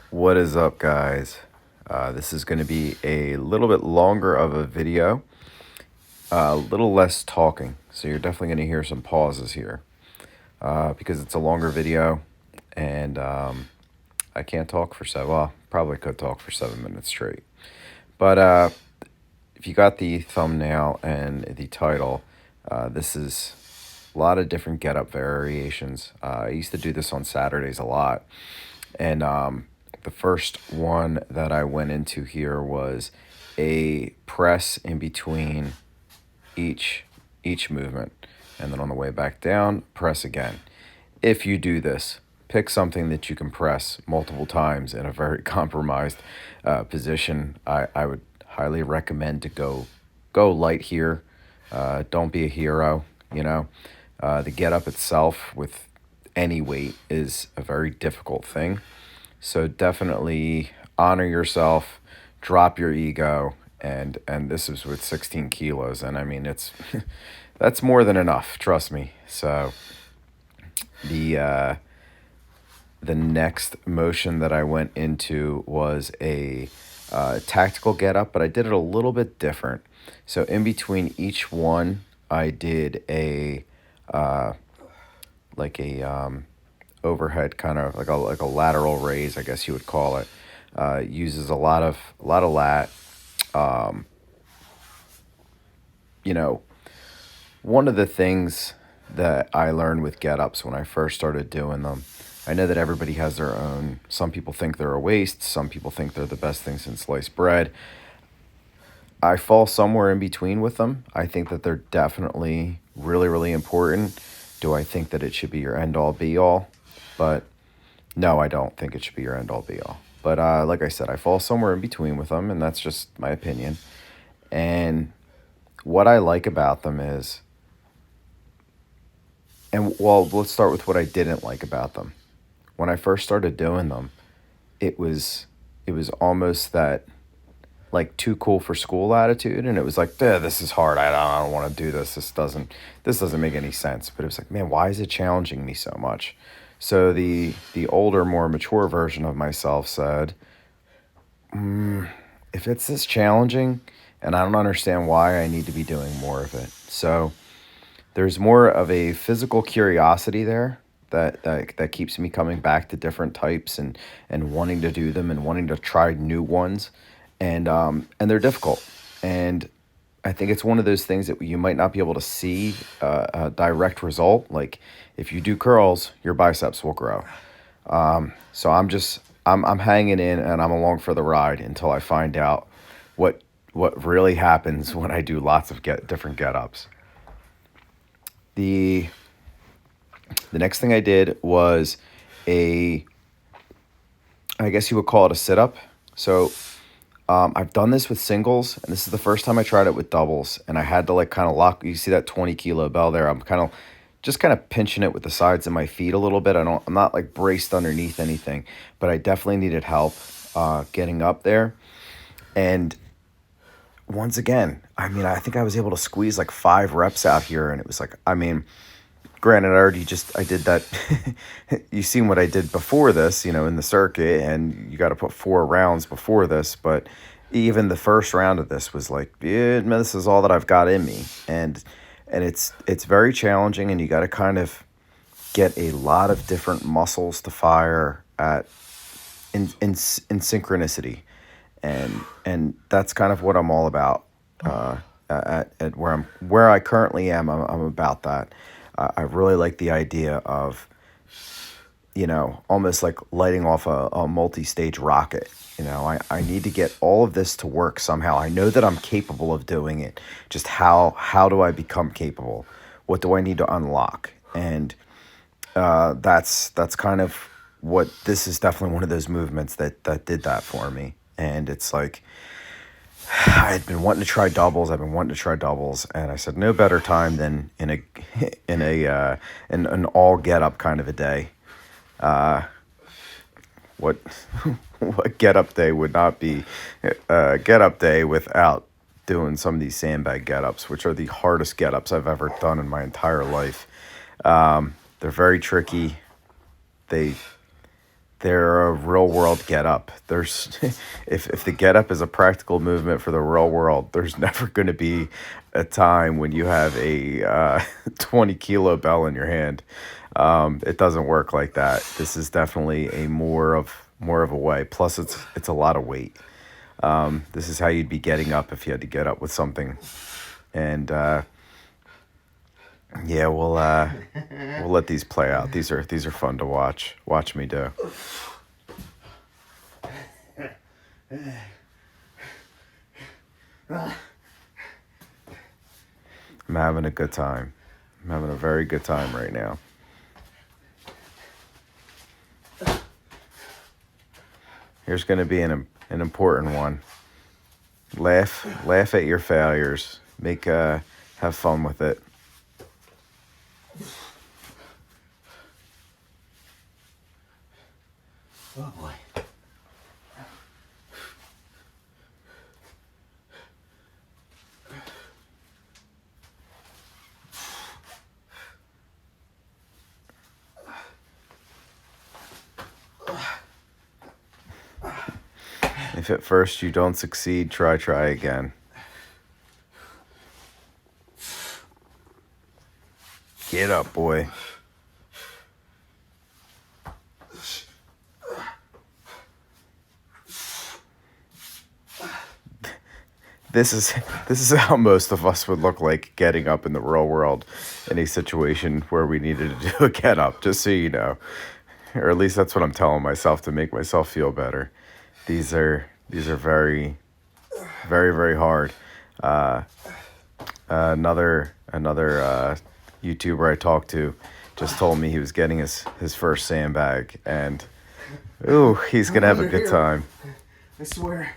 What is up, guys? This is going to be a little bit longer of a video, a little less talking. So you're definitely going to hear some pauses here because it's a longer video and I can't talk for well, probably could talk for 7 minutes straight. But if you got the thumbnail and the title, this is a lot of different get-up variations. I used to do this on Saturdays a lot. And the first one that I went into here was a press in between each movement. And then on the way back down, press again. If you do this, pick something that you can press multiple times in a very compromised position. I would highly recommend to go light here. Don't be a hero, you know. The get up itself with any weight is a very difficult thing. So definitely honor yourself, drop your ego, and this is with 16 kilos, and I mean it's that's more than enough, trust me. So the uh, the next motion that I went into was a tactical get up, but I did it a little bit different. So in between each one, I did a like a overhead kind of like a lateral raise, I guess you would call it. Uses a lot of lat. Um, you know, one of the things that I learned with get ups when I first started doing them, I know that everybody has their own. Some people think they're a waste. Some people think they're the best thing since sliced bread. I fall somewhere in between with them. I think that they're definitely really, really important. Do I think that it should be your end all be all? But no, I don't think it should be your end all be all. But like I said, I fall somewhere in between with them, and that's just my opinion. And what I like about them is, and well, let's start with what I didn't like about them. When I first started doing them, it was it was almost that like too cool for school attitude, and it was like, this is hard. I don't want to do this. This doesn't make any sense. But it was like, man, why is it challenging me so much? So the older, more mature version of myself said, if it's this challenging and I don't understand why, I need to be doing more of it. So there's more of a physical curiosity there that keeps me coming back to different types and wanting to do them and wanting to try new ones. And they're difficult. And I think it's one of those things that you might not be able to see a direct result. Like if you do curls, your biceps will grow. So I'm hanging in and I'm along for the ride until I find out what what really happens when I do lots of different get ups. The the next thing I did was a, I guess you would call it a sit up. So I've done this with singles, and this is the first time I tried it with doubles, and I had to like kind of lock. You see that 20 kilo bell there? I'm kind of pinching it with the sides of my feet a little bit. I'm not like braced underneath anything, but I definitely needed help getting up there. And once again, I mean, I think I was able to squeeze like 5 reps out here, and it was like, I mean, granted, I did that. You seen what I did before this, in the circuit, and you got to put 4 rounds before this. But even the first round of this was like, yeah, man, this is all that I've got in me, and it's very challenging, and you got to kind of get a lot of different muscles to fire at in synchronicity, and that's kind of what I'm all about. At where I currently am, I'm about that. I really like the idea of, almost like lighting off a multi-stage rocket. I need to get all of this to work somehow. I know that I'm capable of doing it. Just how do I become capable? What do I need to unlock? And that's kind of what this is. Definitely one of those movements that did that for me. And it's like, I had been wanting to try doubles. I've been wanting to try doubles, and I said no better time than in a in an all get up kind of a day. What what get up day would not be get up day without doing some of these sandbag get ups, which are the hardest get ups I've ever done in my entire life. They're very tricky. They they're a real world get up. There's if the get up is a practical movement for the real world, there's never going to be a time when you have a 20 kilo bell in your hand. It doesn't work like that. This is definitely a more of a way. Plus, it's a lot of weight. This is how you'd be getting up if you had to get up with something. And yeah, we'll let these play out. These are fun to watch. Watch me do. I'm having a good time. I'm having a very good time right now. Here's going to be an important one. Laugh at your failures. Have fun with it. Oh boy. If at first you don't succeed, try again. Get up, boy. This is how most of us would look like getting up in the real world in a situation where we needed to do a get up, just so you know. Or at least that's what I'm telling myself to make myself feel better. These are very, very, very hard. Another YouTuber I talked to just told me he was getting his first sandbag, and ooh, he's gonna have a good time. I swear.